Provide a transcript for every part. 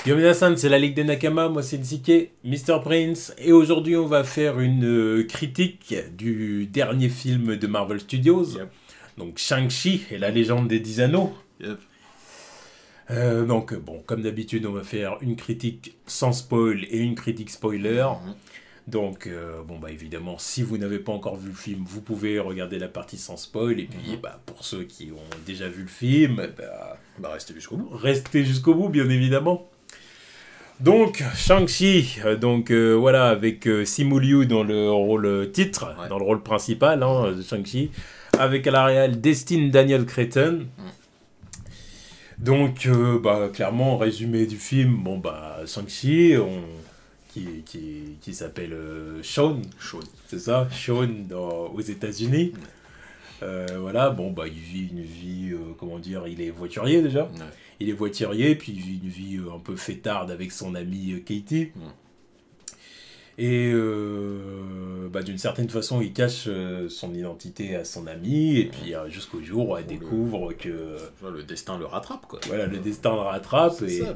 Yo minasan, c'est la Ligue des Nakama, moi c'est Nzike, Mr. Prince, et aujourd'hui on va faire une critique du dernier film de Marvel Studios, Yep. donc Shang-Chi et la légende des 10 anneaux. Yep. Donc bon, comme d'habitude on va faire une critique sans spoil et une critique spoiler. Donc bon bah évidemment si vous n'avez pas encore vu le film, vous pouvez regarder la partie sans spoil, et puis bah, pour ceux qui ont déjà vu le film, Restez jusqu'au bout. restez jusqu'au bout bien évidemment. Donc, Shang-Chi, voilà, avec Simu Liu dans le rôle titre, Ouais. dans le rôle principal de Shang-Chi, avec à la réal Destin Daniel Cretton. Donc, clairement, résumé du film, bon, bah, Shang-Chi, qui s'appelle Sean, Chaud. c'est ça, Sean aux États-Unis. Voilà, bon, bah, il vit une vie, comment dire, il est voiturier déjà. Ouais. Il est voiturier, puis il vit une vie un peu fêtarde avec son amie Katie. Et d'une certaine façon, il cache son identité à son amie, et puis jusqu'au jour où elle découvre que Le destin le rattrape, quoi. voilà, le destin le rattrape. C'est Et ça,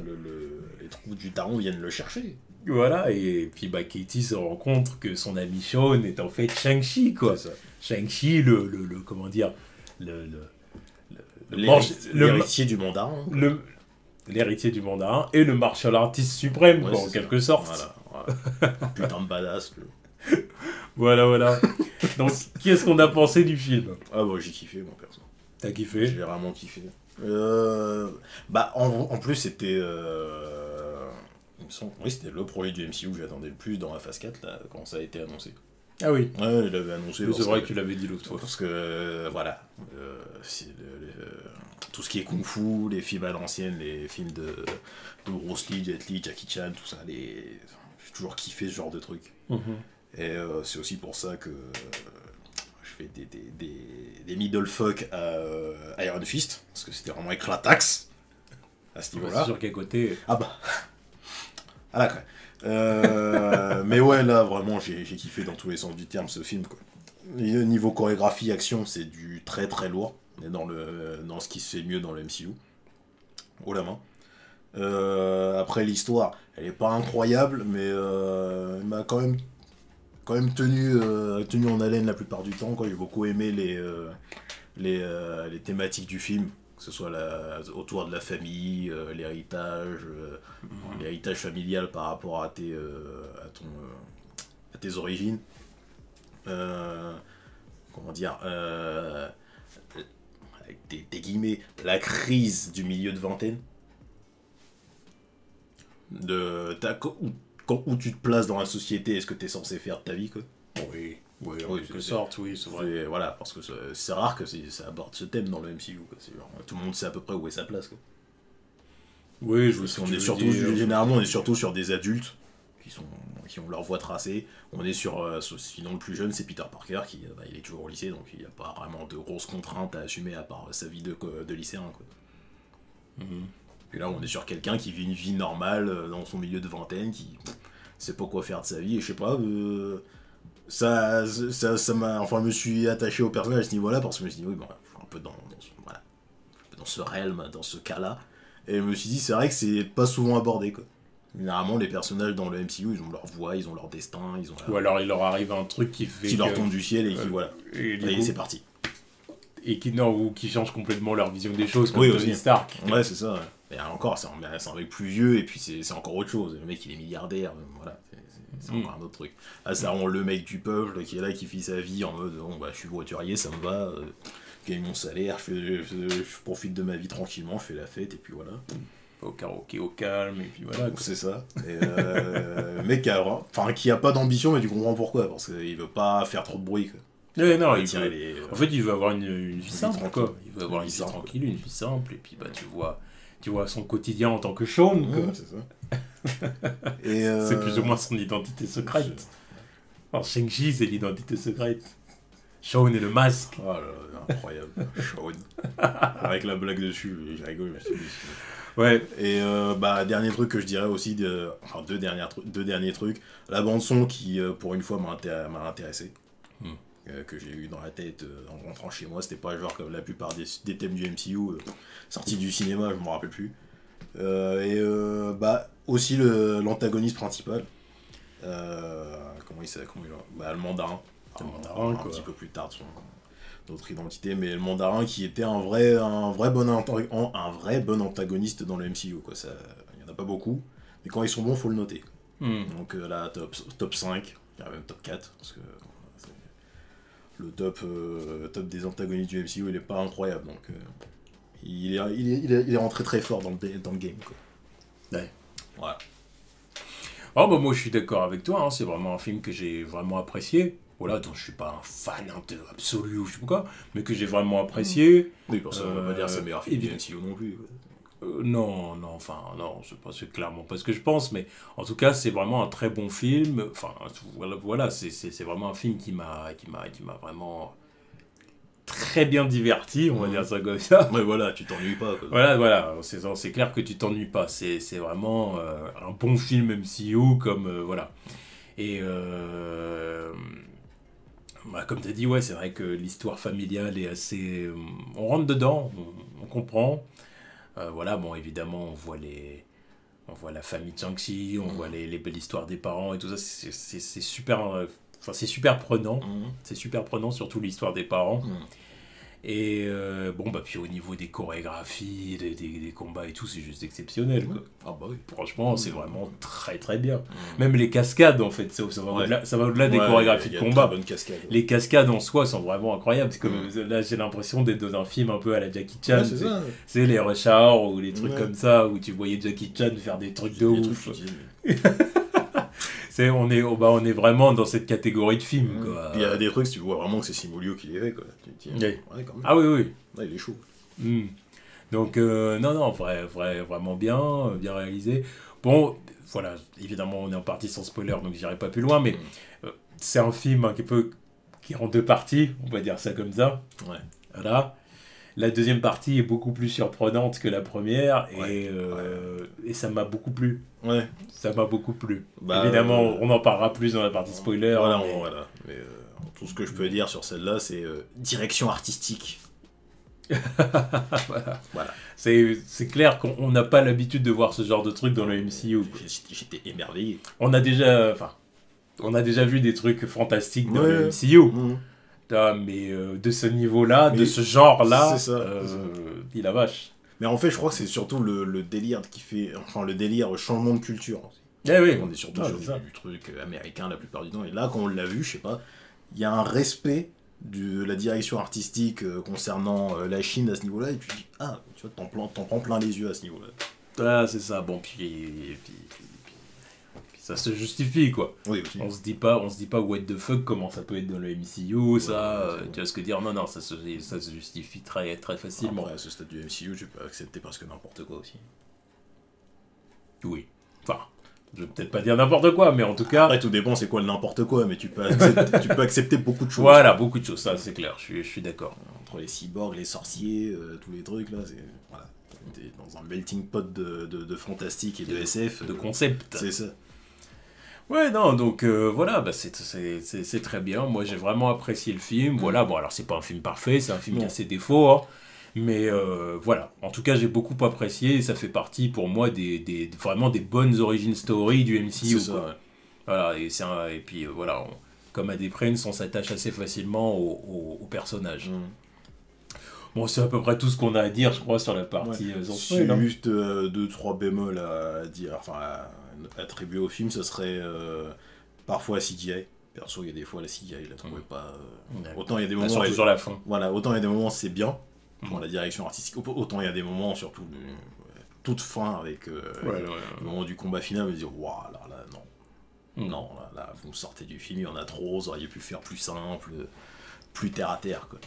les trous du daron viennent le chercher. voilà, et puis Katie se rend compte que son ami Sean est en fait Shang-Chi, quoi. C'est ça. Shang-Chi, comment dire, le L'héritier du mandarin. l'héritier du mandarin et le martial artist suprême, Ouais, quoi, en c'est quelque sorte. Voilà. Putain de badass. Voilà. Donc, qu'est-ce qu'on a pensé du film? Ah bah j'ai kiffé, mon perso. T'as kiffé? J'ai vraiment kiffé. En plus, c'était... il me semble, oui, c'était le projet du MCU que j'attendais le plus dans la phase 4, là, quand ça a été annoncé. Ah oui. Ouais, il avait annoncé. C'est vrai que tu l'avais dit l'autre fois. Parce que, voilà, c'est tout ce qui est Kung Fu, les films à l'ancienne, les films de Bruce Lee, Jet Li, Jackie Chan, tout ça, j'ai toujours kiffé ce genre de truc. Et c'est aussi pour ça que je fais des middle fuck à Iron Fist, parce que c'était vraiment éclataxe à ce niveau-là. C'est sûr qu'à côté. Ah bah, à la craie. Mais ouais, là, vraiment, j'ai kiffé dans tous les sens du terme ce film, quoi. Et niveau chorégraphie, action, c'est du très très lourd. On est dans ce qui se fait mieux dans le MCU. Haut la main. Après, l'histoire, elle est pas incroyable, mais elle m'a quand même tenu en haleine la plupart du temps, quoi. J'ai beaucoup aimé les thématiques du film, que ce soit autour de la famille, l'héritage, l'héritage familial par rapport à tes origines. Comment dire, avec des guillemets, la crise du milieu de vingtaine. Où tu te places dans la société, est-ce que tu es censé faire de ta vie, quoi. Oui, en Oui, quelque sorte, oui, c'est vrai. Voilà, parce que c'est rare que ça aborde ce thème dans le MCU, quoi. Tout le monde sait à peu près où est sa place, quoi. Oui, je vois Parce ce que qu'on tu est veux surtout, dire. généralement, on est surtout sur des adultes qui ont leur voie tracée. On est sinon le plus jeune, c'est Peter Parker, il est toujours au lycée, donc il n'y a pas vraiment de grosses contraintes à assumer à part sa vie de lycéen, quoi. Et là, on est sur quelqu'un qui vit une vie normale dans son milieu de vingtaine, qui sait pas quoi faire de sa vie, et je sais pas, ça m'a, enfin, je me suis attaché au personnage à ce niveau-là, parce que je me suis dit, oui, bon, je suis un peu dans ce realm, dans ce cas-là, et je me suis dit, c'est vrai que c'est pas souvent abordé, quoi. Généralement, les personnages dans le MCU, ils ont leur voix, ils ont leur destin, ils ont Ou alors il leur arrive un truc qui fait. qui leur tombe du ciel et qui, voilà. Et, du Allez, coup- c'est parti. et qui change complètement leur vision des choses, comme Oui, Tony aussi. Stark. Ouais, c'est ça. Ouais. Et encore, c'est un mec plus vieux, et puis c'est encore autre chose. Le mec, il est milliardaire, voilà. C'est encore un autre truc. Là, c'est vraiment le mec du peuple qui est là, qui vit sa vie en mode, bon, bah, je suis voiturier, ça me va, je gagne mon salaire, je profite de ma vie tranquillement, je fais la fête, et puis voilà. Au karaoké, au calme, et puis voilà. C'est ça. Et, mec qui a pas d'ambition, mais tu comprends pourquoi, parce qu'il veut pas faire trop de bruit, quoi. Non, En en fait, il veut avoir une vie simple, tranquille. quoi. Il veut avoir une vie simple, tranquille, une vie simple, et puis tu vois son quotidien en tant que Sean, quoi. c'est ça. Et, C'est plus ou moins son identité secrète. Alors, Shang-Chi, c'est l'identité secrète. Sean est le masque. Oh là là, incroyable. Shawn. Avec la blague dessus, j'ai rigolé. Je me suis dit, Ouais. Et dernier truc que je dirais aussi, deux derniers trucs. La bande-son qui, pour une fois, m'a intéressé. Que j'ai eu dans la tête en rentrant chez moi. C'était pas genre comme la plupart des thèmes du MCU sortis du cinéma, je m'en rappelle plus. aussi l'antagoniste principal. Comment il s'appelle, le mandarin. Mandarin, un quoi. petit peu plus tard de notre identité, mais le mandarin qui était un vrai bon antagoniste dans le MCU, quoi. Il n'y en a pas beaucoup, mais quand ils sont bons, faut le noter. Donc là, top 5, il y a même top 4, parce que le top des antagonistes du MCU, il est pas incroyable, donc il est rentré très fort dans le game, quoi. Ouais. Voilà. Oh bah moi je suis d'accord avec toi, hein, c'est vraiment un film que j'ai vraiment apprécié. Voilà, dont je suis pas un fan absolu ou je sais pas quoi, mais que j'ai vraiment apprécié. Oui, parce qu'on va pas dire que c'est le meilleur film du évidemment. MCU non plus. Non, c'est clairement pas ce que je pense, mais en tout cas, c'est vraiment un très bon film. Enfin, voilà, c'est vraiment un film qui m'a vraiment très bien diverti, on va dire ça comme ça. Ouais, voilà, tu t'ennuies pas, quoi. Voilà, c'est clair que tu t'ennuies pas. C'est vraiment un bon film MCU, comme, voilà. Et, bah, comme tu as dit, ouais, c'est vrai que l'histoire familiale est assez... on rentre dedans, on comprend. Voilà, bon, évidemment, on voit la famille de Shang-Chi, on voit les belles histoires des parents et tout ça. C'est super, c'est super prenant. C'est super prenant, surtout l'histoire des parents. Et bon, bah, puis au niveau des chorégraphies, des combats et tout, c'est juste exceptionnel, quoi. Ah bah oui. Franchement, c'est vraiment très très bien. Même les cascades, en fait, ça va au-delà des chorégraphies de combat. Bonne cascade. Les cascades en soi sont vraiment incroyables. C'est comme, là, j'ai l'impression d'être dans un film un peu à la Jackie Chan. C'est les Rush Hour ou les trucs comme ça, où tu voyais Jackie Chan faire des trucs de ouf. On est vraiment dans cette catégorie de films, quoi. Puis il y a des trucs, tu vois vraiment que c'est Simulio qui les fait, quoi. Ouais. Ouais, quand même. Ah oui. Ouais, il est chaud. Donc, non, vraiment bien réalisé. Bon, voilà, évidemment, on est en partie sans spoiler, donc j'irai pas plus loin, mais c'est un film qui est en deux parties, on va dire ça comme ça. Ouais. Voilà. La deuxième partie est beaucoup plus surprenante que la première, et ça m'a beaucoup plu. Ouais. Ça m'a beaucoup plu. Bah, évidemment, on en parlera plus dans la partie spoiler. Voilà, mais tout ce que je peux dire sur celle-là, c'est direction artistique. Voilà. C'est clair qu'on n'a pas l'habitude de voir ce genre de truc dans le MCU. J'étais émerveillé. On a déjà vu des trucs fantastiques dans le MCU. Mais de ce niveau-là, de ce genre-là, il a vache. Mais en fait, je crois que c'est surtout le délire qui fait... Enfin, le délire changement de culture. Oui. On est surtout sur du truc américain la plupart du temps. Et là, quand on l'a vu, je sais pas, il y a un respect de la direction artistique concernant la Chine à ce niveau-là. Et tu dis, ah, tu vois, t'en prends plein les yeux à ce niveau-là. Ah, c'est ça. Bon, puis ça se justifie, quoi. Oui, aussi. On se dit pas what the fuck, comment ça peut être dans le MCU, ça, tu vois ce que dire. Non, ça se justifie très, très facilement. Après, à ce stade du MCU, tu peux accepter presque n'importe quoi aussi. Oui. Enfin, je vais peut-être pas dire n'importe quoi, mais en tout cas... Après, tout dépend c'est quoi le n'importe quoi, mais tu peux accepter beaucoup de choses. Voilà, beaucoup de choses, ça c'est clair, je suis d'accord. Entre les cyborgs, les sorciers, tous les trucs, là, c'est... Voilà. T'es dans un melting pot de fantastique et de SF. De concept. C'est ça. Ouais, non, donc voilà, bah, c'est très bien. Moi, j'ai vraiment apprécié le film. Voilà, bon, alors c'est pas un film parfait, c'est un film qui a ses défauts, hein, mais voilà. En tout cas, j'ai beaucoup apprécié et ça fait partie pour moi vraiment des bonnes origin story du MCU. C'est ça, ouais. Voilà, et puis voilà, comme à des Prince, on s'attache assez facilement au personnage. Bon, c'est à peu près tout ce qu'on a à dire, je crois, sur la partie C'est juste 2-3 bémols à dire, enfin à attribuer au film, ce serait parfois CGI. Perso, il y a des fois la CGI, je la trouvais pas... Autant il y a des moments... Surtout sur la fin. Voilà, autant il y a des moments c'est bien, pour la direction artistique, autant il y a des moments, surtout toute fin, avec le moment du combat final, on me dit, waouh, là, non. Non, là, vous me sortez du film, il y en a trop, vous auriez pu faire plus simple, plus terre à terre, quoi.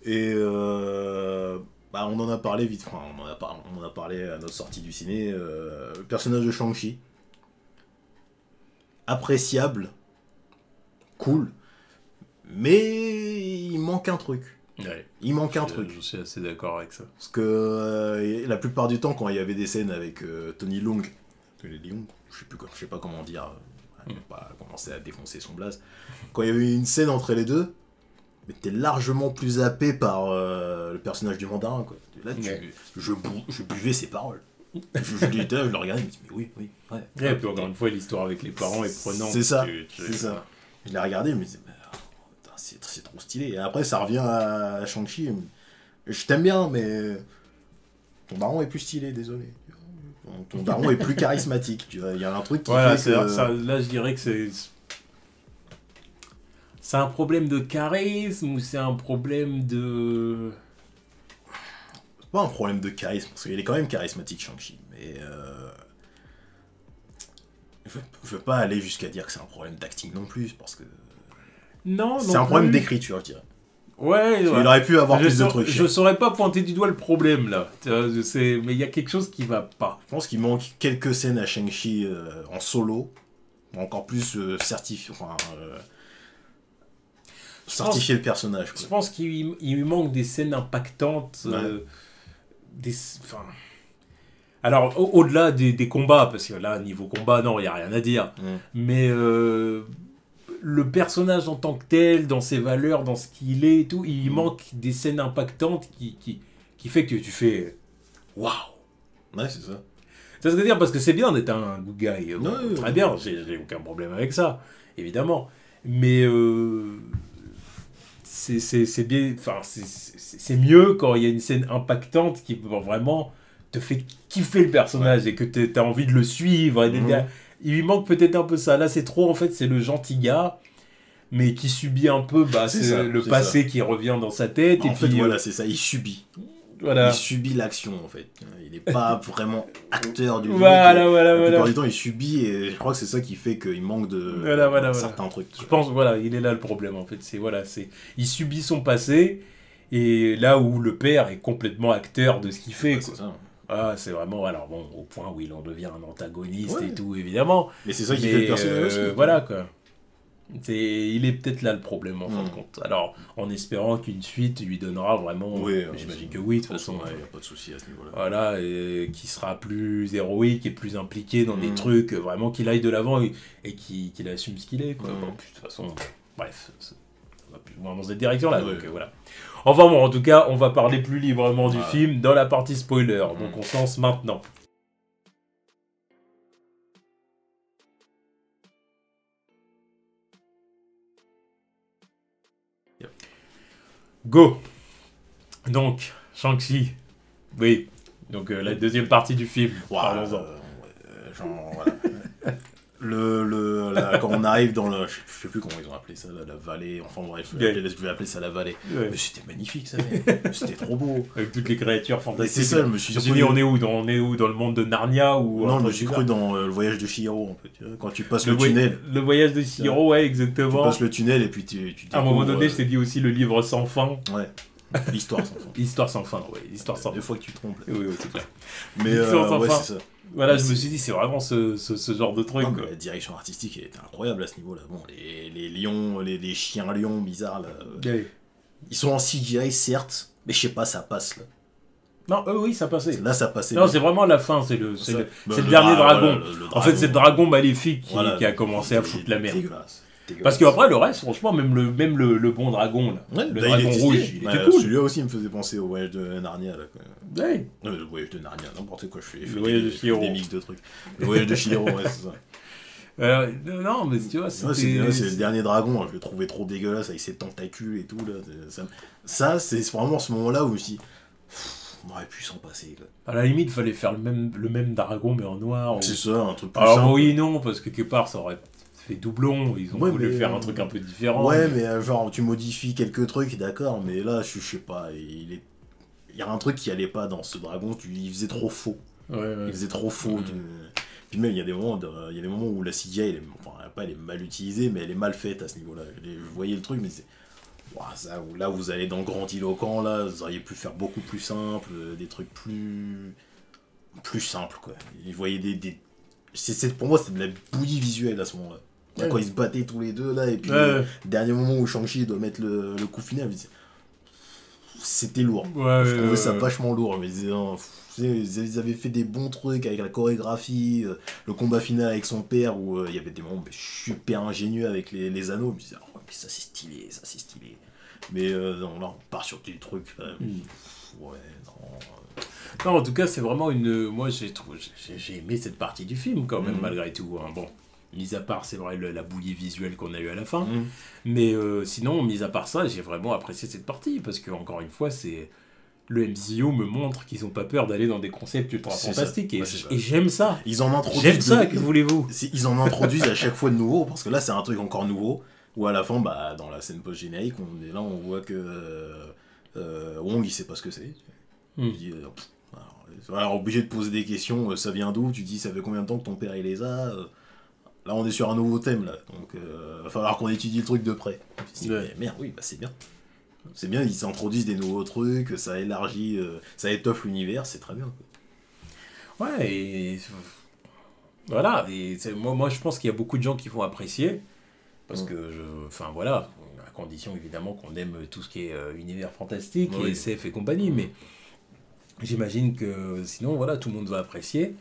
Et on en a parlé vite, enfin, on en a parlé à notre sortie du ciné, le personnage de Shang-Chi, appréciable, cool, mais il manque un truc. Ouais. Il manque un truc. Je suis assez d'accord avec ça. Parce que la plupart du temps, quand il y avait des scènes avec Tony Leung, je sais pas comment dire, il n'a pas commencé à défoncer son blaze, quand il y avait une scène entre les deux, mais t'es largement plus happé par le personnage du mandarin, quoi. Là, je buvais ses paroles. Je le regardais, je me dis, mais oui, ouais. Et puis encore une fois, l'histoire avec les parents est prenante. C'est ça, c'est ça. Je l'ai regardé, je me disais, c'est trop stylé. Et après, ça revient à Shang-Chi. Je t'aime bien, mais ton daron est plus stylé, désolé. Ton daron est plus charismatique, tu vois. Il y a un truc qui fait que... là, je dirais que c'est un problème de charisme ou c'est un problème de... C'est pas un problème de charisme, parce qu'il est quand même charismatique, Shang-Chi, mais... Je veux pas aller jusqu'à dire que c'est un problème d'acting non plus, parce que... Non, c'est un problème d'écriture, je dirais. Ouais. Il aurait pu avoir plus de trucs. Je saurais pas pointer du doigt le problème, là. Mais il y a quelque chose qui va pas. Je pense qu'il manque quelques scènes à Shang-Chi en solo, encore plus certifier le personnage. Quoi. Je pense qu'il lui manque des scènes impactantes. Alors, au-delà des combats, parce que là, niveau combat, non, il n'y a rien à dire. Mais le personnage en tant que tel, dans ses valeurs, dans ce qu'il est et tout, il manque des scènes impactantes qui fait que tu fais waouh. Ouais, c'est ça. C'est ce que je veux dire, parce que c'est bien d'être un good guy. Très bien, j'ai aucun problème avec ça, évidemment. Mais c'est bien, enfin, c'est mieux quand il y a une scène impactante qui vraiment te fait kiffer le personnage et que tu as envie de le suivre. Il lui manque peut-être un peu ça. Là, c'est trop, en fait, c'est le gentil gars, mais qui subit un peu le passé qui revient dans sa tête. En fait, voilà, c'est ça, il subit. Voilà. Il subit l'action, en fait. Il n'est pas vraiment acteur du voilà. La plupart du temps, il subit, et je crois que c'est ça qui fait qu'il manque de certains trucs. Je pense, il est là le problème, en fait. Il subit son passé, et là où le père est complètement acteur de ce qu'il fait. C'est ça. Ah, c'est vraiment, alors bon, au point où il en devient un antagoniste et tout, évidemment. Mais c'est ça qui fait le personnage aussi. Voilà, quoi. Il est peut-être là le problème, en fin de compte. Alors, en espérant qu'une suite lui donnera vraiment... j'imagine que oui, de toute façon. Il n'y a pas de souci à ce niveau-là. Voilà, et qui sera plus héroïque et plus impliqué dans des trucs, vraiment qu'il aille de l'avant et qu'il assume ce qu'il est, quoi. Bon, puis, de toute façon, bref, ça va plus loin dans cette direction-là, donc voilà. Enfin bon, en tout cas, on va parler plus librement du film dans la partie spoiler. Donc on se lance maintenant. Go. Donc, Shang-Chi. Oui. Donc la deuxième partie du film. Parlons-en. Voilà. Quand on arrive dans le... Je sais plus comment ils ont appelé ça, la vallée, enfin bref, je vais appeler ça la vallée. Ouais. Mais c'était magnifique ça, c'était trop beau. Avec toutes les créatures fantastiques. C'est ça, je me suis dit, on est où dans le monde de Narnia ou non, je me suis cru dans le voyage de Chihiro, en fait. Quand tu passes le tunnel. Le voyage de Chihiro, ouais, exactement. Tu passes le tunnel et puis tu à un moment donné, je t'ai dit aussi le livre sans fin. Ouais. L'histoire sans fin. L'histoire sans fin, ouais. L'histoire sans fin. Deux fois que tu te trompes. Oui, c'est clair. Mais ouais, c'est ça. Voilà, je me suis dit, c'est vraiment ce genre de truc. Non, la direction artistique était incroyable à ce niveau-là. Bon, les lions, les chiens lions bizarres, là, ils sont en CGI, certes, mais je sais pas, ça passe, là. Non, oui, ça passait. Là, ça passait. Non, c'est vraiment la fin, c'est le dernier dragon. En fait, c'est le dragon maléfique qui a commencé à foutre la merde. Parce qu'après, le reste, franchement, même le bon dragon, là, le dragon rouge, il était cool. Celui-là aussi me faisait penser au voyage de Narnia, là, quoi. Ouais. Le voyage de Narnia, n'importe quoi, je fais des mix de trucs. Le voyage de Chihiro, ouais, c'est ça. Non, mais tu vois, c'est le dernier dragon, je le trouvais trop dégueulasse avec ses tentacules et tout, là. Ça, c'est vraiment ce moment-là où je me suis dit, on aurait pu s'en passer, là. À la limite, il fallait faire le même dragon, mais en noir. C'est ça, un truc plus simple. Alors oui, non, parce que quelque part, ça aurait fait doublon, ils ont voulu faire un truc un peu différent. Ouais, mais genre, tu modifies quelques trucs, d'accord, mais là, je sais pas, il y a un truc qui allait pas dans ce dragon, il faisait trop faux. Ouais. Il faisait trop faux. Puis même, il y a des moments où la CGI, elle est mal utilisée, mais elle est mal faite à ce niveau-là. Je voyais le truc, mais c'est... là, vous allez dans le grandiloquent, là, vous auriez pu faire beaucoup plus simple, des trucs plus simples, quoi. Vous voyez pour moi, c'était de la bouillie visuelle à ce moment-là. Ouais. Quand ils se battaient tous les deux, là, et puis dernier moment où Shang-Chi doit mettre le coup final, c'était lourd. Je trouvais ça vachement lourd, mais ils avaient fait des bons trucs avec la chorégraphie, le combat final avec son père, où il y avait des moments super ingénieux avec les anneaux. Je me disais, ça c'est stylé, ça c'est stylé. Mais non, là on part sur des trucs. Ouais, non. Non, en tout cas, c'est vraiment une. Moi, j'ai aimé cette partie du film quand même, malgré tout. Hein. Bon, mis à part, c'est vrai, la bouillie visuelle qu'on a eue à la fin. Mais sinon, mis à part ça, j'ai vraiment apprécié cette partie parce que, encore une fois, c'est. Le MCU me montre qu'ils n'ont pas peur d'aller dans des concepts ultra fantastiques. Et j'aime ça. Ils en introduisent. J'aime ça, que voulez-vous? Ils en introduisent à chaque fois de nouveau, parce que là, c'est un truc encore nouveau. Où à la fin, bah, dans la scène post-générique, on voit que Wong, il sait pas ce que c'est. Il dit, alors, obligé de poser des questions, ça vient d'où? Tu dis, ça fait combien de temps que ton père il les a? Là, on est sur un nouveau thème, là. Donc, va falloir qu'on étudie le truc de près. Mais merde, oui, bah c'est bien. C'est bien, ils introduisent des nouveaux trucs, ça élargit, ça étoffe l'univers, c'est très bien. Quoi. Ouais, et voilà. Et moi, je pense qu'il y a beaucoup de gens qui vont apprécier. Parce que, enfin voilà, à condition évidemment qu'on aime tout ce qui est univers fantastique et SF et compagnie. Mais j'imagine que sinon, voilà, tout le monde va apprécier.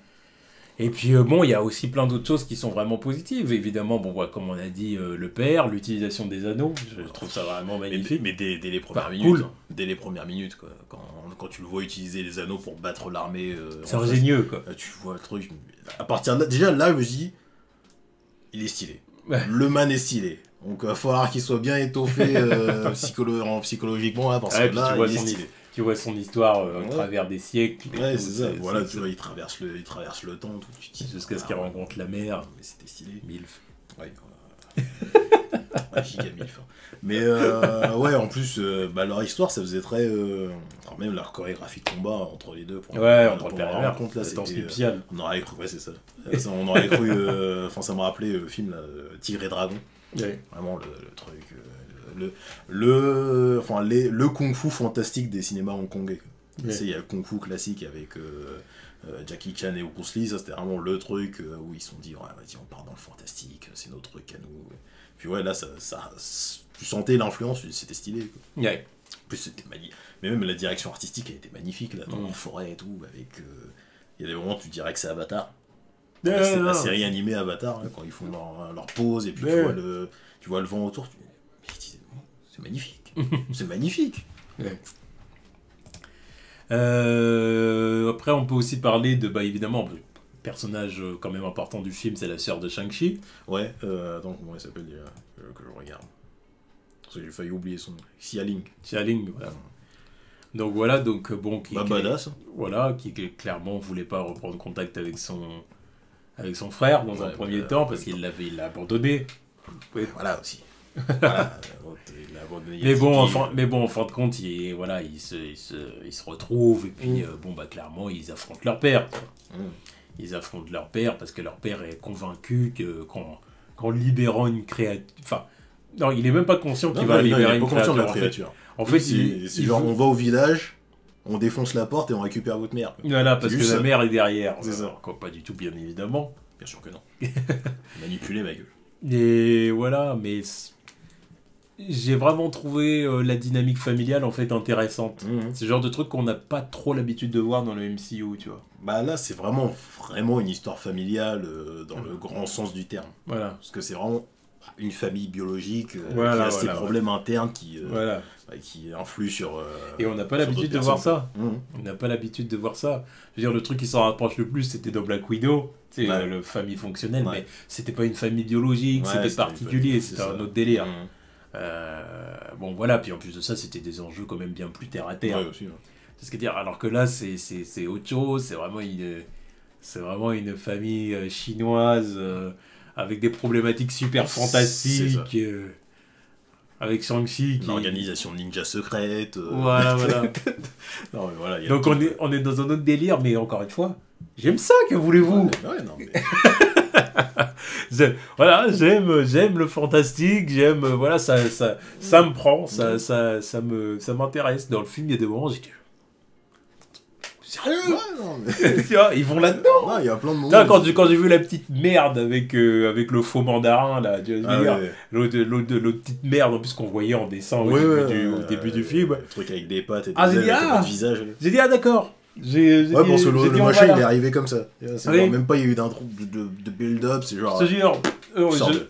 Et puis, bon, il y a aussi plein d'autres choses qui sont vraiment positives. Évidemment, bon, voilà, comme on a dit, le père, l'utilisation des anneaux, je trouve ça vraiment magnifique. Mais dès les premières minutes, cool. Dès les premières minutes, quoi, quand tu le vois utiliser les anneaux pour battre l'armée... c'est ingénieux, quoi. Tu vois le truc... À partir de là, déjà, là, je me dis, il est stylé. Ouais. Le man est stylé. Donc, il va falloir qu'il soit bien étoffé psychologiquement, là, parce que là, il est stylé. Tu vois son histoire à travers des siècles. Ouais, c'est ça. Voilà, tu vois, il traverse le temps. Jusqu'à ce qu'il rencontre la mère. Mais c'était stylé. Milf. Ouais, giga milf. Mais ouais, en plus, leur histoire, ça faisait très... même leur chorégraphie de combat entre les deux. Entre le père et la mère. C'était nuptiale. On aurait cru, ouais, c'est ça. On aurait cru... Enfin, ça me rappelait le film, là, Tigre et Dragon. Ouais. Vraiment, le truc... le kung-fu fantastique des cinémas hongkongais. Il y a le kung-fu classique avec Jackie Chan et Bruce Lee, ça c'était vraiment le truc où ils se sont dit, ouais, vas-y, on part dans le fantastique, c'est notre truc à nous. Puis ouais, là, tu sentais l'influence, c'était stylé. Quoi. Ouais. En plus, c'était magnifique. Mais même la direction artistique, elle était magnifique, là, dans la forêt et tout, avec... Il y a des moments où tu dirais que c'est Avatar. La série animée Avatar, là, quand ils font leur pause, et puis tu vois le vent autour, c'est magnifique. C'est magnifique. Ouais. Après, on peut aussi parler de, évidemment, le personnage quand même important du film, c'est la sœur de Shang-Chi. Ouais, attends, comment elle s'appelle déjà que je regarde. Parce que j'ai failli oublier son nom. Xia Ling, voilà. Donc voilà, donc bon... badass. Voilà, qui clairement voulait pas reprendre contact avec son frère dans un premier temps, parce qu'il l'a abandonné. Ouais, voilà aussi. Voilà, mais bon, en fin de compte, ils se retrouvent et puis clairement ils affrontent leur père. Ils affrontent leur père parce que leur père est convaincu qu'en libérant une créature, enfin non, il est même pas conscient qu'il va libérer une créature. En fait, c'est genre on va au village, on défonce la porte et on récupère votre mère. Voilà, parce que la mère est derrière. C'est ça. Pas du tout, bien évidemment. Bien sûr que non. Manipuler ma gueule. Et voilà, mais j'ai vraiment trouvé la dynamique familiale en fait intéressante. C'est le genre de truc qu'on n'a pas trop l'habitude de voir dans le MCU, tu vois. Bah là, c'est vraiment une histoire familiale dans le grand sens du terme. Voilà. Parce que c'est vraiment une famille biologique qui a ses problèmes internes qui influent sur... Et on n'a pas l'habitude de voir ça. On n'a pas l'habitude de voir ça. Je veux dire, le truc qui s'en rapproche le plus, c'était dans Black Widow. C'est la famille fonctionnelle, mais c'était pas une famille biologique, c'était particulier, c'était un autre délire. Bon voilà, puis en plus de ça, c'était des enjeux quand même bien plus terre à terre. Ouais, aussi, c'est ce que dire. Alors que là, c'est autre chose, c'est vraiment une famille chinoise avec des problématiques super fantastiques. Avec Shang-Chi qui... Une organisation ninja secrète. Voilà. Non, mais voilà donc on est dans un autre délire, mais encore une fois, j'aime ça, que voulez-vous? Non, mais... j'aime le fantastique, voilà, ça me prend, ça m'intéresse. Dans le film, il y a des moments où j'étais... Sérieux? Non, mais... Tu vois, ils vont là-dedans. Non, il y a plein de moments. Quand j'ai vu la petite merde avec le faux mandarin, là, l'autre petite merde, en plus qu'on voyait en dessin au début du film. Le truc avec des pattes et des ailes, pas de visage. J'ai dit, d'accord. Ouais, parce que le dit, machin, il est arrivé comme ça. C'est Oui. genre, même pas il y a eu d'intro de build-up, c'est genre. Je te jure,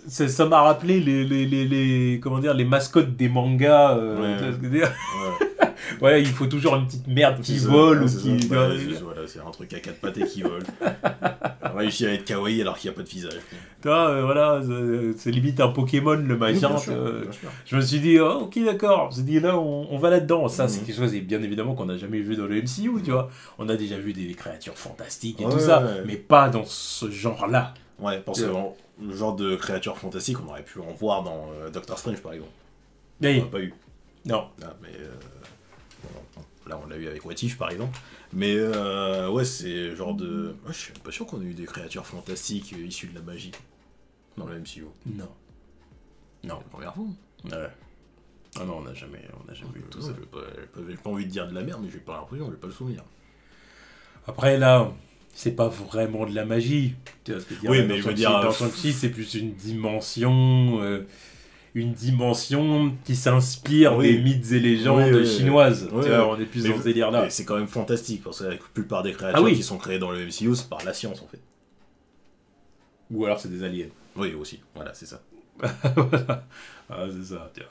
ça m'a rappelé comment dire, les mascottes des mangas. Ouais. Tu vois ce que je veux dire. Ouais. Ouais, il faut toujours une petite merde qui C'est ça, vole ouais, ou c'est qui. ça. Bah, voilà, c'est un truc à quatre pattes et qui vole. Réussi à être kawaii alors qu'il n'y a pas de visage. Tu vois, voilà, c'est limite un Pokémon le machin. Bien sûr, bien sûr. Je me suis dit, oh, ok, d'accord. Je me suis dit, là, on va là-dedans. Ça, c'est Mhm. quelque chose, et bien évidemment, qu'on n'a jamais vu dans le MCU, tu vois. On a déjà vu des créatures fantastiques et Ouais, tout ça, ouais. mais pas dans ce genre-là. Ouais, parce que le genre de créature fantastique, on aurait pu en voir dans Doctor Strange par exemple. Oui. On l'a pas eu. Non. Ah, mais là, on l'a eu avec What If par exemple. Mais ouais, c'est genre de. Ouais, je suis pas sûr qu'on ait eu des créatures fantastiques issues de la magie dans le MCU. Non. Non. C'est la première fois. Ouais. Ah non, on n'a jamais eu tout ça. J'ai pas envie de dire de la merde, mais j'ai pas l'impression, j'ai pas le souvenir. Après, là, c'est pas vraiment de la magie. Tu vois ce que je veux dire. Oui, mais je veux dire. Dans Shang-Chi, c'est plus une dimension qui s'inspire Oui. des mythes et légendes chinoises. Oui, tu vois, oui. on est plus Mais dans ce délire-là. Mais c'est quand même fantastique, parce que la plupart des créatures qui sont créées dans le MCU, c'est par la science en fait. Ou alors c'est des aliens. Oui, aussi, voilà, c'est ça. Voilà. Ah, c'est ça, tiens.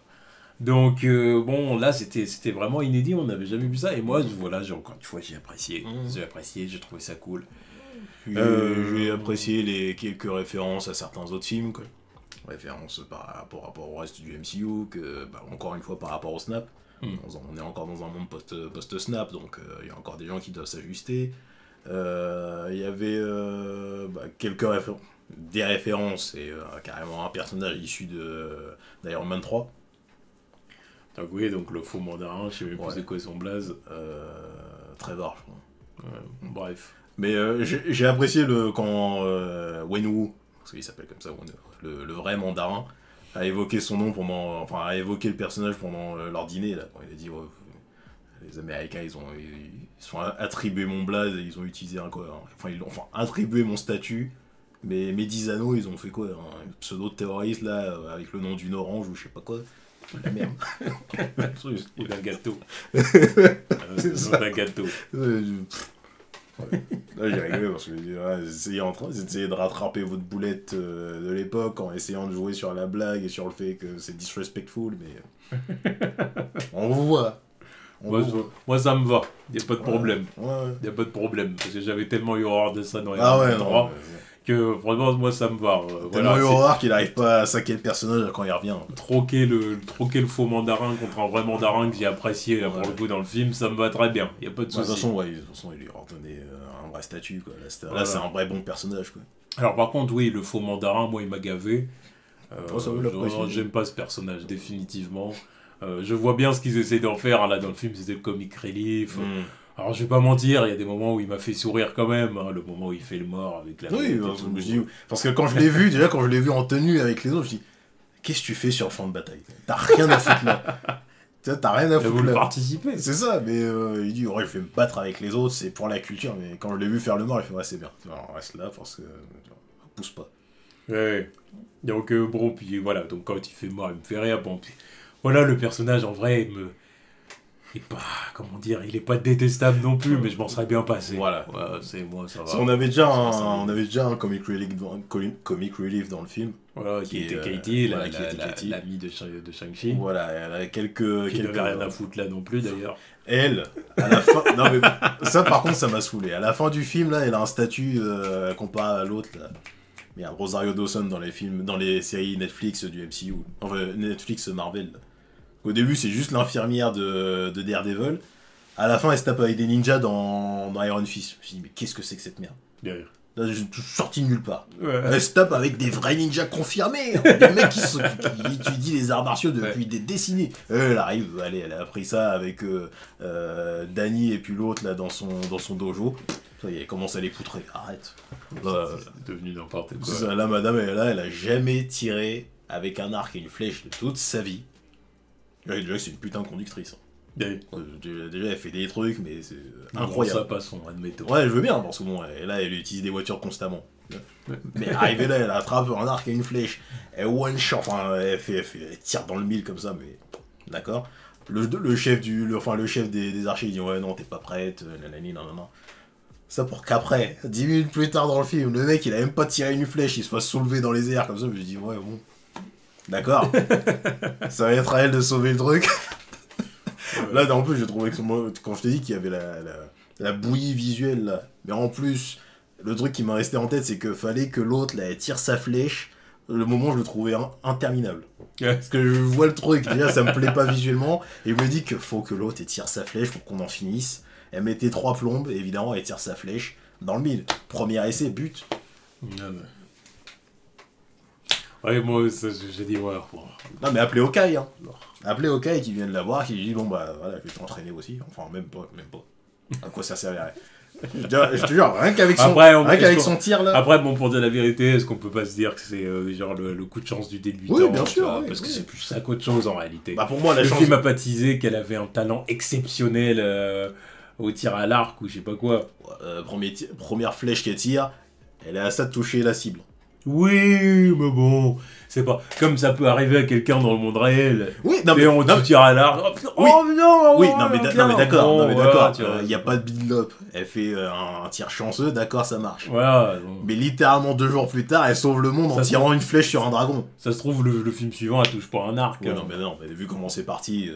Donc, bon, là, c'était vraiment inédit, on n'avait jamais vu ça. Et moi, voilà, encore une fois, j'ai apprécié. J'ai trouvé ça cool. J'ai apprécié les quelques références à certains autres films, quoi. Références par rapport au reste du MCU, que, bah, encore une fois par rapport au Snap. On est encore dans un monde post-Snap, donc il y a encore des gens qui doivent s'ajuster. Il y avait quelques des références et carrément un personnage issu d'Iron Man 3. Donc oui, donc le faux mandarin, je sais même plus c'est quoi son blaze. Trevor, je crois. Bref. Mais j'ai apprécié quand Wenwu, parce qu'il s'appelle comme ça, le vrai mandarin, a évoqué son nom a évoqué le personnage pendant leur dîner, là, quand il a dit les Américains, ils sont attribué mon blaze et ils ont utilisé ils ont attribué mon statut, mais mes 10 anneaux, ils ont fait quoi, un pseudo-terroriste, là, avec le nom d'une orange ou je sais pas quoi. La merde. Ou d'un gâteau. D'un gâteau. Là j'ai rigolé parce que vous essayez de rattraper votre boulette de l'époque en essayant de jouer sur la blague et sur le fait que c'est disrespectful, mais on vous voit. Moi ça me va, y a pas de problème. Ouais. Y a pas de problème, parce que j'avais tellement eu horreur de ça dans les 3 que vraiment moi ça me va. Tellement eu horreur qu'il arrive pas à saquer le personnage quand il revient. Troquer le faux mandarin contre un vrai mandarin que j'ai apprécié là, pour le coup dans le film, ça me va très bien, y a pas de soucis. De toute façon, il lui a redonné un vrai statut, quoi. Là c'est un vrai bon personnage, quoi. Alors par contre oui, le faux mandarin, moi il m'a gavé. Ça j'aime pas ce personnage définitivement. Je vois bien ce qu'ils essaient d'en faire là dans le film, c'était le comic relief. Alors je vais pas mentir, il y a des moments où il m'a fait sourire quand même, hein, le moment où il fait le mort avec la... Oui, parce que quand je l'ai vu en tenue avec les autres, je me dis, qu'est-ce que tu fais sur le champ de bataille? T'as rien à foutre là. T'as rien à foutre là. Participer. C'est ça, mais il dit, ouais, je vais me battre avec les autres, c'est pour la culture, mais quand je l'ai vu faire le mort, il fait, ouais, c'est bien, on reste là parce que pousse pas. Ouais. Donc bon, puis voilà, donc quand il fait mort, il me fait rire, bon, puis voilà, le personnage en vrai, il est pas, comment dire, il est pas détestable non plus, mais je m'en serais bien passé. Voilà. Ouais, c'est moi, ça va. On avait déjà un comic relief dans le film. Voilà, qui était Katie, l'amie de Shang-Chi. Voilà, elle a quelques... Qui n'avait rien à foutre là non plus d'ailleurs. Elle, à la fin... Non mais ça par contre ça m'a saoulé. À la fin du film là, elle a un statut comparé à l'autre là. Mais Rosario Dawson dans les séries Netflix du MCU. Enfin, Netflix Marvel. Là. Au début, c'est juste l'infirmière de Daredevil. À la fin, elle se tape avec des ninjas dans Iron Fist. Je me suis dit, mais qu'est-ce que c'est que cette merde? Derrière. Là, je suis sorti de nulle part. Ouais. Elle se tape avec des vrais ninjas confirmés. Hein. Des mecs qui étudient les arts martiaux depuis des décennies. Elle arrive, elle a appris ça avec Danny et puis l'autre là dans son dojo. Elle commence à les poutrer. Arrête. C'est devenu n'importe quoi. Ça, là, madame, elle a jamais tiré avec un arc et une flèche de toute sa vie. Déjà, c'est une putain de conductrice. Ouais. Déjà, elle fait des trucs, mais c'est incroyable. Ça passons, admettons. Ouais, je veux bien, parce que bon, elle utilise des voitures constamment. Mais arrivée là, elle attrape un arc et une flèche. Elle one shot, elle tire dans le mille comme ça, mais d'accord. le chef le chef des archers, il dit ouais, non, t'es pas prête, nanani, nanana. Ça pour qu'après, 10 minutes plus tard dans le film, le mec, il a même pas tiré une flèche, il se fasse soulever dans les airs comme ça, je me dis ouais, bon. D'accord. Ça va être à elle de sauver le truc. Là, en plus, j'ai trouvé que quand je t'ai dit qu'il y avait la bouillie visuelle, là. Mais en plus, le truc qui m'a resté en tête, c'est que fallait que l'autre, là, elle tire sa flèche. Le moment, je le trouvais interminable. Parce que je vois le truc, déjà, ça me plaît pas visuellement. Et je me dis qu'il faut que l'autre, elle tire sa flèche pour qu'on en finisse. Elle mettait 3 plombes, et évidemment, elle tire sa flèche dans le mille. Premier essai, but. Ouais, moi, j'ai dit, ouais. Bon. Non, mais appelez Hawkeye, hein. Appelez Hawkeye qui vient de la voir, qui lui dit, bon, bah, voilà, je vais t'entraîner aussi. Enfin, même pas. À quoi ça servirait? Je te jure, rien qu'avec son tir, là. Après, bon, pour dire la vérité, est-ce qu'on peut pas se dire que c'est genre le coup de chance du débutant? Oui, bien sûr. Parce que c'est plus ça qu'autre chose, en réalité. Bah, pour moi, le film a baptisé qu'elle avait un talent exceptionnel au tir à l'arc ou je sais pas quoi. Première flèche qu'elle tire, elle est à ça de toucher la cible. Oui, mais bon, c'est pas comme ça peut arriver à quelqu'un dans le monde réel. Oui, non mais on tire à l'arc. Oui, non, oui, non mais d'accord, bon, voilà, il y a pas de build-up. Elle fait un tir chanceux, d'accord, ça marche. Voilà. Mais littéralement 2 jours plus tard, elle sauve le monde en tirant une flèche sur un dragon. Ça se trouve le film suivant, elle touche pas un arc. Ouais, non, mais vu comment c'est parti,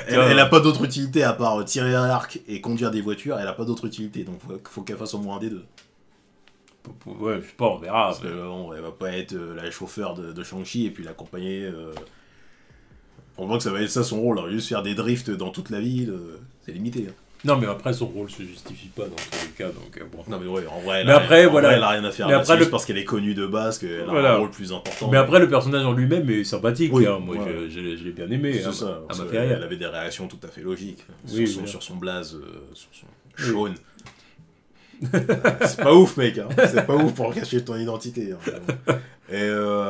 elle a pas d'autre utilité à part tirer à l'arc et conduire des voitures. Elle a pas d'autre utilité, donc faut qu'elle fasse au moins un des deux. Ouais, je sais pas, on verra. Parce que elle va pas être la chauffeur de Shang-Chi et puis l'accompagner. On voit que ça va être ça son rôle, hein, juste faire des drifts dans toute la ville, c'est limité. Hein. Non, mais après son rôle se justifie pas dans tous les cas, donc bon. Non, mais ouais, en vrai, elle a rien à faire. Mais après, juste parce qu'elle est connue de base, qu'elle a un rôle plus important. Mais après, le personnage en lui-même est sympathique. Oui, hein. Moi, je l'ai bien aimé. C'est ça. Ça m'a fait rire. Elle avait des réactions tout à fait logiques sur son blaze, sur son Shaun. C'est pas ouf, mec. Hein. C'est pas ouf pour cacher ton identité. Hein. Et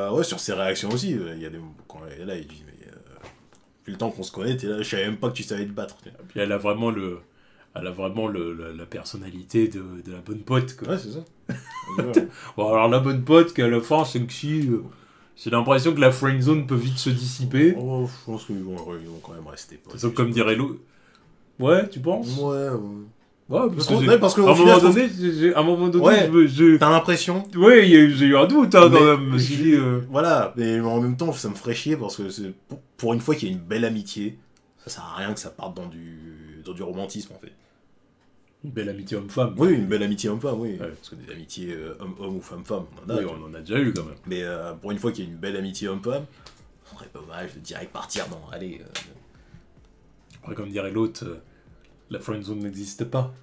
ouais, sur ses réactions aussi, il y a des quand elle est là, il dit mais depuis le temps qu'on se connaît, t'es là, je savais même pas que tu savais te battre. Puis elle a vraiment la personnalité de la bonne pote. Quoi. Ouais, c'est ça. Bon, alors la bonne pote, qu'à la fin, c'est que si. J'ai l'impression que la friendzone peut vite se dissiper. Oh, je pense qu'ils vont quand même rester. C'est comme dirait l'autre. Ouais, tu penses? Ouais. Ouais, parce que à un moment donné, ouais, t'as l'impression. Ouais, j'ai eu un doute hein, quand même. Voilà, mais en même temps, ça me ferait chier parce que c'est pour une fois qu'il y a une belle amitié, ça sert à rien que ça parte dans du romantisme en fait. Une belle amitié homme-femme. Oui, une belle amitié homme-femme, oui. Ouais. Parce que des amitiés homme-homme ou femme-femme, on en a. Oui, on en a déjà eu quand même. Mais pour une fois qu'il y a une belle amitié homme-femme, ça serait pas mal de direct partir dans. Allez. Après, comme dirait l'autre, la friendzone n'existe pas.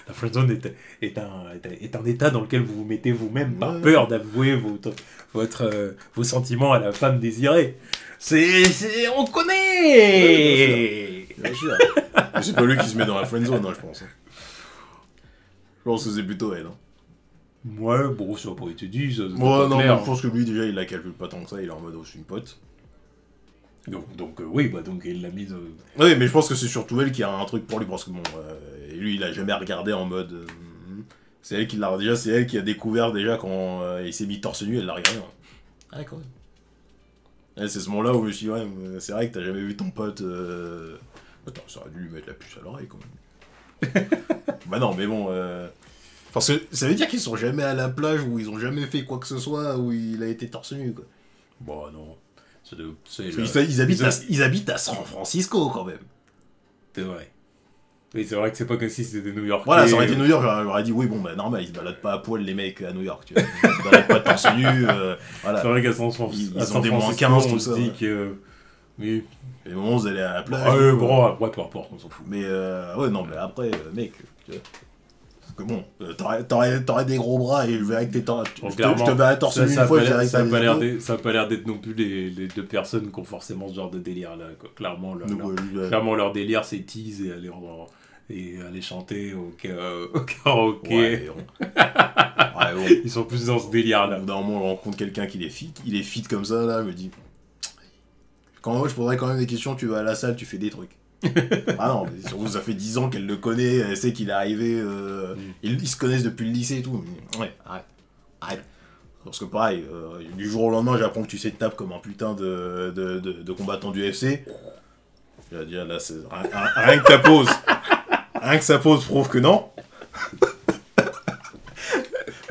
La friendzone est un état dans lequel vous vous mettez vous-même par peur d'avouer vos sentiments à la femme désirée. On connaît. Bien sûr. Mais c'est pas lui qui se met dans la friendzone, hein, je pense. Je pense que c'est plutôt elle. Hein. Ouais, bon, ça n'a pas été dit. Moi, non, je pense que lui, déjà, il la calcule pas tant que ça. Il est en mode, oh, c'est une pote. Donc oui, bah donc il l'a mise. Oui, mais je pense que c'est surtout elle qui a un truc pour lui parce que bon, lui il a jamais regardé en mode. C'est elle qui l'a déjà, c'est elle qui a découvert déjà quand il s'est mis torse nu, elle l'a regardé. Hein. Ah quand même. Et c'est ce moment-là où je me suis dit, ouais, c'est vrai que t'as jamais vu ton pote. Attends, ça aurait dû lui mettre la puce à l'oreille quand même. Bah non, mais bon. Parce que ça veut dire qu'ils sont jamais à la plage où ils ont jamais fait quoi que ce soit où il a été torse nu quoi. Bon non. Ils habitent à San Francisco quand même. C'est vrai. Oui, c'est vrai que c'est pas comme si c'était New York. Voilà, ça aurait été New York, j'aurais dit oui, bon, bah normal, ils se baladent pas à poil les mecs à New York, tu vois. Ils se baladent pas torse nu, voilà. C'est vrai qu'à San Francisco, ils ont des moins 15, tout ça. On se dit que. Oui. Et au moment où vous allez à la plage. Ah, bon, après, peu importe, on s'en fout. Mais, ouais, non, mais après, mec, tu vois. Parce que bon, t'aurais des gros bras et je verrais que t'es je te verrais torse nu une fois, je dirais que ça a pas l'air d'être non plus les deux personnes qui ont forcément ce genre de délire là. Quoi. Clairement, leur délire c'est tease et aller chanter au karaoké. Ouais, bon. Ils sont plus dans ce délire là. Au bout d'un moment, on rencontre quelqu'un qui est fit comme ça là, je me dis. Quand moi je poserais quand même des questions, tu vas à la salle, tu fais des trucs. Ah non, mais surtout ça fait 10 ans qu'elle le connaît, elle sait qu'il est arrivé, ils se connaissent depuis le lycée et tout. Ouais, arrête. Parce que pareil, du jour au lendemain, j'apprends que tu sais te taper comme un putain de combattant du UFC. Déjà, là, rien que ta pose. Rien que sa pose prouve que non.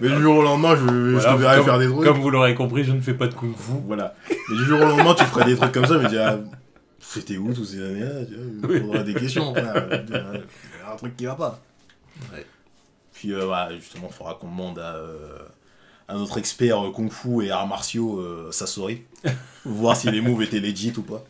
Mais du jour au lendemain, je te verrai faire des trucs. Comme vous l'aurez compris, je ne fais pas de kung-fu. Voilà. Mais du jour au lendemain, tu ferais des trucs comme ça, mais tu dis, c'était où tous ces années-là? Il faudra des questions. Il y a un truc qui va pas. Ouais. Puis justement, il faudra qu'on demande à notre expert kung-fu et arts martiaux, Sasori, voir si les moves étaient legit ou pas.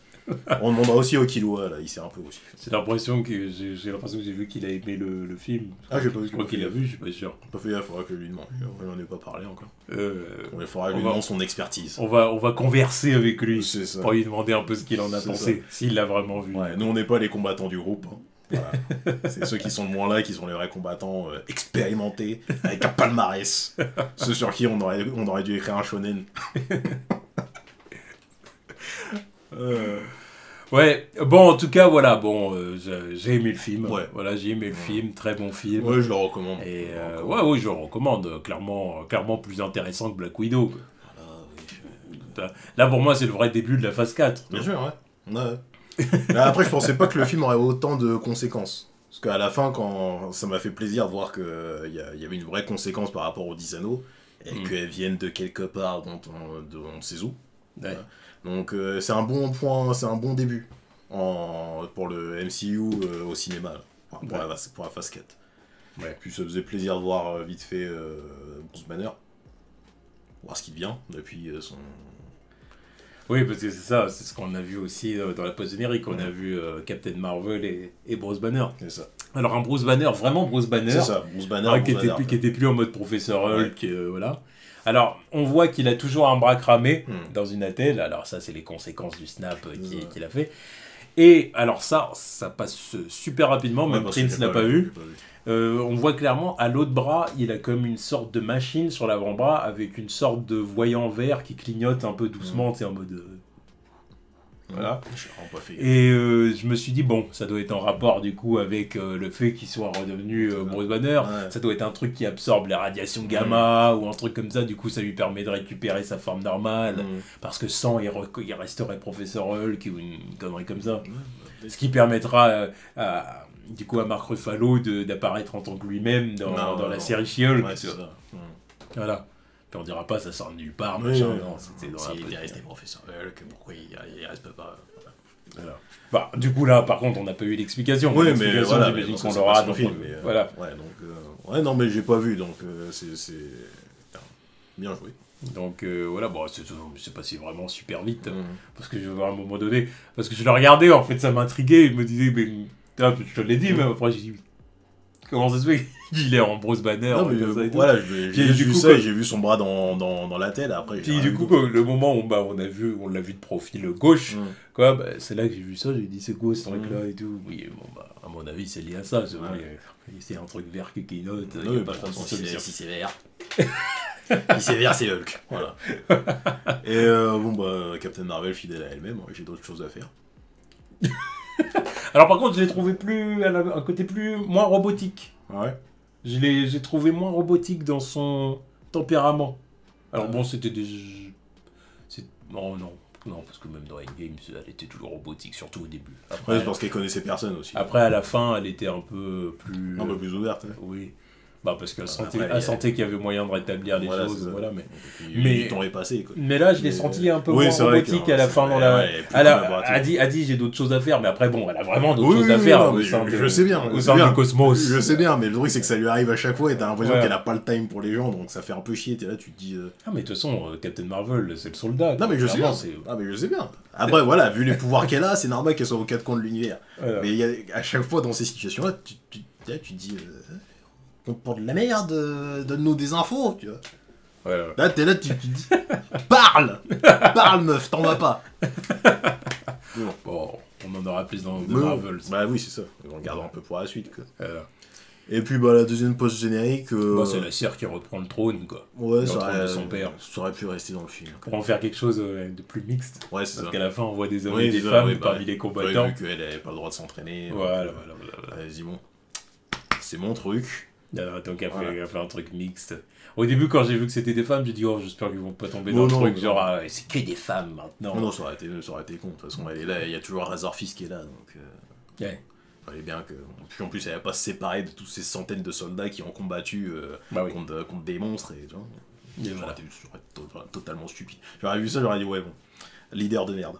On demandera aussi au Killua, là, il sait un peu aussi. J'ai l'impression que j'ai vu qu'il a aimé le film. J'ai pas vu. Je crois qu'il l'a vu, je suis pas sûr. Pas fait, il faudra que je lui demande. On n'en ai pas parlé encore. Il faudra lui demander son expertise. On va converser avec lui pour lui demander un peu ce qu'il en a pensé, s'il l'a vraiment vu. Ouais, nous on n'est pas les combattants du groupe. Hein. Voilà. C'est ceux qui sont le moins là qui sont les vrais combattants expérimentés, avec un palmarès. Ceux sur qui on aurait dû écrire un shonen. Ouais, bon, en tout cas, voilà, j'ai aimé le film. Ouais. Voilà, j'ai aimé le film, très bon film. Ouais, je le recommande. Et oui, je le recommande. Clairement plus intéressant que Black Widow. Voilà, oui. Là, pour moi, c'est le vrai début de la phase 4. Bien sûr, ouais. Là, après, je pensais pas que le film aurait autant de conséquences. Parce qu'à la fin, quand ça m'a fait plaisir de voir qu'il y avait une vraie conséquence par rapport aux 10 anneaux, et qu'elles viennent de quelque part dont on sait où. Ouais. Donc c'est un bon point, c'est un bon début pour le MCU au cinéma, là, pour la phase 4. Ouais. Puis ça faisait plaisir de voir vite fait Bruce Banner, voir ce qu'il devient depuis son... Oui, parce que c'est ça, c'est ce qu'on a vu aussi dans la post-générique, on a vu Captain Marvel et Bruce Banner. C'est ça. Alors un Bruce Banner, vraiment Bruce Banner, c'est ça, Bruce Banner, qui était plus en mode professeur Hulk, voilà. Alors, on voit qu'il a toujours un bras cramé dans une attelle. Alors ça, c'est les conséquences du snap qu'il a fait. Et alors ça passe super rapidement, même Prince l'a pas vu. On voit clairement, à l'autre bras, il a comme une sorte de machine sur l'avant-bras avec une sorte de voyant vert qui clignote un peu doucement, c'est en mode... Voilà. Et je me suis dit, bon, ça doit être en rapport du coup avec le fait qu'il soit redevenu Bruce Banner. Ouais. Ça doit être un truc qui absorbe les radiations gamma ou un truc comme ça. Du coup, ça lui permet de récupérer sa forme normale. Parce que sans, il resterait Professeur Hulk ou une connerie comme ça. Ce qui permettra du coup à Mark Ruffalo d'apparaître en tant que lui-même dans la série She-Hulk. Ouais, c'est ça. Voilà. On dira pas ça sort de nulle part, machin, non, c'était dans s'il était resté professeur Hulk, pourquoi il reste pas voilà. Bah, du coup là par contre on n'a pas eu d'explication. Oui mais voilà, j'imagine qu'on l'aura dans le film. Voilà. Ouais donc non mais j'ai pas vu donc c'est bien joué. Donc voilà, bon, c'est passé vraiment super vite parce que à un moment donné, parce que je le regardais en fait ça m'intriguait, je me disais mais je te l'ai dit mais après j'ai dit comment ça se fait qu'il est en Bruce Banner. Non, mais voilà, j'ai vu ça et j'ai vu son bras dans la tête. Après, puis du coup, le moment où on l'a vu de profil gauche, c'est là que j'ai vu ça, j'ai dit c'est quoi ce truc-là et tout. Oui, bon, à mon avis, c'est lié à ça. C'est un truc vert qui note. Oui, pas si c'est vert. Si c'est vert, c'est Hulk. Voilà. Et Captain Marvel, fidèle à elle-même, j'ai d'autres choses à faire. Alors par contre, je l'ai trouvé un côté moins robotique. Ouais. J'ai trouvé moins robotique dans son tempérament. Alors bon, c'était des... Non, parce que même dans Endgame, elle était toujours robotique, surtout au début. Après, c'est parce qu'elle connaissait personne aussi. Après, à la fin, elle était un peu plus... Un peu plus ouverte. Oui. Bah parce qu'elle sentait qu'il y avait moyen de rétablir les choses, voilà, mais ton est passé, quoi. Mais là je l'ai senti un peu moins robotique à la fin dans la... Elle a dit j'ai d'autres choses à faire, mais après bon, elle a vraiment d'autres choses à faire je sais bien, au sein du cosmos. Je sais bien, mais le truc c'est que ça lui arrive à chaque fois et t'as l'impression qu'elle a pas le time pour les gens, donc ça fait un peu chier, t'es là, tu te dis... Ah mais de toute façon, Captain Marvel, c'est le soldat. Non mais je sais bien, Après voilà, vu les pouvoirs qu'elle a, c'est normal qu'elle soit aux quatre coins de l'univers. Mais à chaque fois dans ces situations-là, tu te dis... pour de la merde, donne-nous des infos, tu vois. Ouais. Là, t'es là, tu te dis, parle, meuf, t'en vas pas. Bon, on en aura plus dans Marvel. Bah oui, c'est ça. On le gardera un peu pour la suite, quoi. Et puis, la deuxième post-générique... c'est la sœur qui reprend le trône, quoi. Ouais, son père. Ça aurait pu rester dans le film. Pour en faire quelque chose de plus mixte. Ouais, c'est ça. Parce qu'à la fin, on voit des hommes et des femmes parmi les combattants. Vu qu'elle n'avait pas le droit de s'entraîner. Voilà. Vas-y, bon. C'est mon truc. Donc elle a fait un truc mixte. Au début, quand j'ai vu que c'était des femmes, j'ai dit oh, j'espère qu'ils vont pas tomber dans le truc genre c'est que des femmes maintenant. Non, ça aurait été con. De toute façon, elle est là, il y a toujours Razorfist qui est là, donc. Ouais. Il fallait bien que. Puis en plus, elle va pas se séparer de toutes ces centaines de soldats qui ont combattu contre des monstres et genre. J'aurais été totalement stupide. J'aurais vu ça, j'aurais dit ouais bon, leader de merde.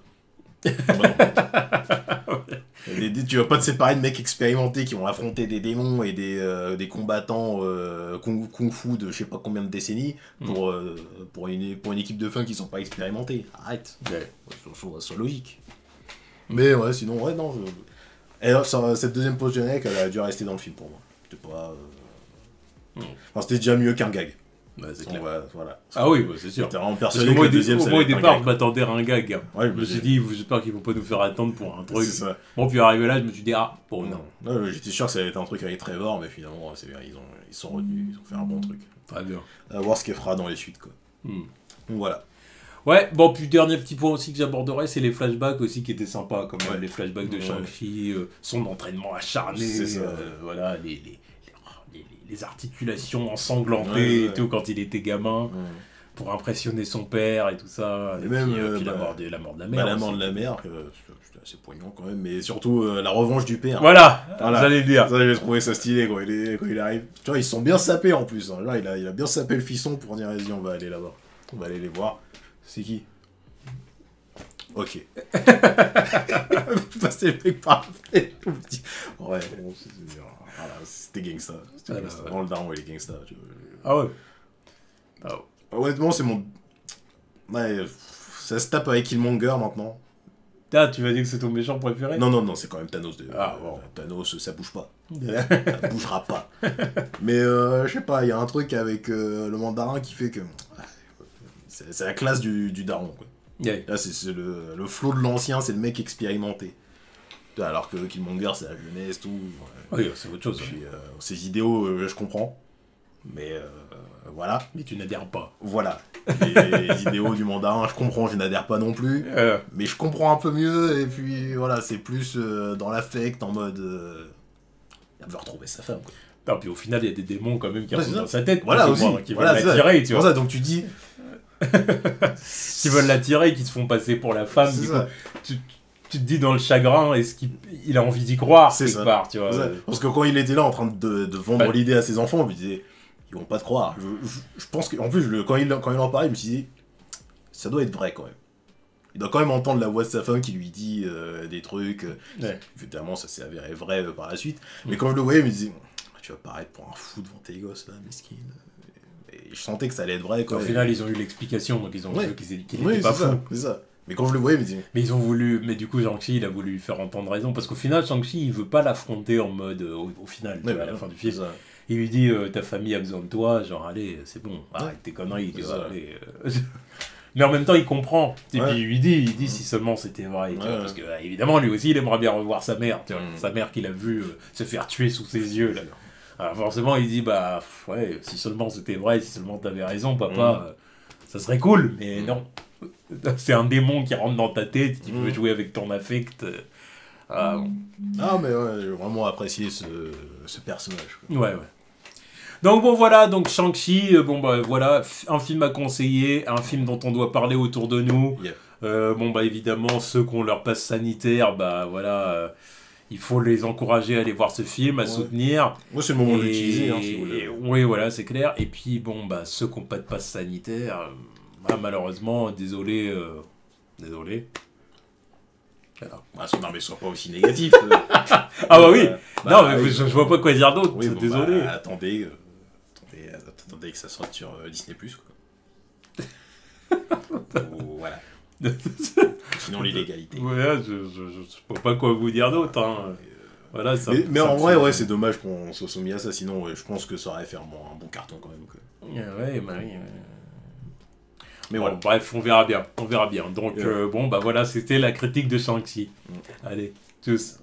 Tu vas pas te séparer de mecs expérimentés qui ont affronté des démons et des combattants kung-fu de je sais pas combien de décennies pour une équipe de fans qui sont pas expérimentés. Arrête. C'est logique. Mais ouais, sinon, ouais, non. Et alors, cette deuxième pause générique, elle a dû rester dans le film pour moi. C'était pas. Enfin, c'était déjà mieux qu'un gag. Bah, c'est clair. Voilà. Ah oui, bah, c'est sûr. J'étais vraiment persuadé que le deuxième, au départ, je m'attendais à un gag. Ouais, je me suis dit, j'espère qu'ils vont pas nous faire attendre pour un truc. C'est ça. Bon, puis arrivé là, je me suis dit, ah, bon, non. J'étais sûr que ça allait être un truc avec Trevor, mais finalement, c'est bien, ils sont retenus, ils ont fait un bon truc. Très bien. À voir ce qu'elle fera dans les suites, quoi. Donc voilà. Ouais, bon, puis dernier petit point aussi que j'aborderai, c'est les flashbacks aussi qui étaient sympas, comme les flashbacks de Shang-Chi, son entraînement acharné, voilà, les articulations ensanglantées et tout quand il était gamin, pour impressionner son père et tout ça, et même puis la mort de la mère. La mort de la mère, c'était assez poignant quand même, mais surtout la revanche du père. Voilà. J'allais le dire. Ça, j'ai trouvé ça stylé quand il arrive. Tu vois, ils se sont bien sapés en plus. Hein. Là, il a bien sapé le fisson pour dire vas-y, on va aller là-bas. On va aller les voir. C'est qui? Ok. Passer le mec parfait. Ouais, bon, c'était gangsta. Dans le daron, il est gangsta. Ah ouais. Honnêtement, c'est mon. Ouais, ça se tape avec Killmonger maintenant. Tu vas dire que c'est ton méchant préféré? Non, c'est quand même Thanos. Bon. Thanos, ça bouge pas. Ça bougera pas. Mais je sais pas, il y a un truc avec le mandarin qui fait que. C'est la classe du daron, quoi. Yeah. Là, c'est le flow de l'ancien, c'est le mec expérimenté. Alors que Killmonger, c'est la jeunesse, tout. Oui, c'est autre chose. Puis, ces idéaux, je comprends. Mais voilà. Mais tu n'adhères pas. Voilà. Les idéaux du mandarin, je comprends, je n'adhère pas non plus. Mais je comprends un peu mieux. Et puis voilà, c'est plus dans l'affect, en mode. Il veut retrouver sa femme, quoi. Non, puis au final, il y a des démons quand même qui rentrent dans sa tête. Voilà aussi. Qui veulent l'attirer, tu vois. C'est pour ça, donc tu dis. Qui veulent l'attirer et qui se font passer pour la femme. Du coup, tu te dis dans le chagrin, est-ce qu'il a envie d'y croire quelque part, tu vois. Parce que quand il était là en train de vendre l'idée à ses enfants, on lui disait ils vont pas te croire. Je pense qu'en plus, quand il en parlait, je me suis dit ça doit être vrai quand même. Il doit quand même entendre la voix de sa femme qui lui dit des trucs. Évidemment, ça s'est avéré vrai par la suite. Mais quand je le voyais, je me disais tu vas paraître pour un fou devant tes gosses là, mesquine. Et je sentais que ça allait être vrai. Au final, ils ont eu l'explication, donc ils ont vu qu'il était pas fou. C'est ça. Mais quand je le voyais, je me disais... Mais ils ont voulu... Mais du coup, Shang-Chi, il a voulu lui faire entendre raison. Parce qu'au final, Shang-Chi, il veut pas l'affronter en mode... au final, tu vois, à la fin du film. Il lui dit, ta famille a besoin de toi. Genre, allez, c'est bon. Arrête tes conneries. Tu vois, allez, Mais en même temps, il comprend. Et puis, il dit si seulement c'était vrai. Tu vois, parce que, évidemment, lui aussi, il aimerait bien revoir sa mère. Tu vois, sa mère qu'il a vue se faire tuer sous ses yeux, là. Alors forcément, il dit, si seulement c'était vrai, si seulement t'avais raison, papa, ça serait cool, mais non. C'est un démon qui rentre dans ta tête, qui veut jouer avec ton affect. Ah, mais ouais, j'ai vraiment apprécié ce personnage. Quoi. Ouais. Donc bon, voilà, donc Shang-Chi, voilà, un film à conseiller, un film dont on doit parler autour de nous. Yeah. Évidemment, ceux qui ont leur passe sanitaire, il faut les encourager à aller voir ce film, à soutenir. Moi, c'est le moment de l'utiliser, si vous voulez. Oui, voilà, c'est clair. Et puis, ceux qui n'ont pas de passe sanitaire, malheureusement, désolé. Voilà. Non, mais sois pas aussi négatif. Oui. Je vois pas quoi dire d'autre. Oui, désolé. Attendez que ça sorte sur Disney+, quoi. Voilà. Sinon l'illégalité. Ouais, je vois pas quoi vous dire d'autre. Hein. Voilà, mais en vrai, c'est dommage qu'on soit soumis à ça. Sinon, je pense que ça aurait fait un bon carton quand même. Quoi. Ouais. Mais voilà. Bref, on verra bien. Donc, voilà, c'était la critique de Shang-Chi. Allez, tchuss.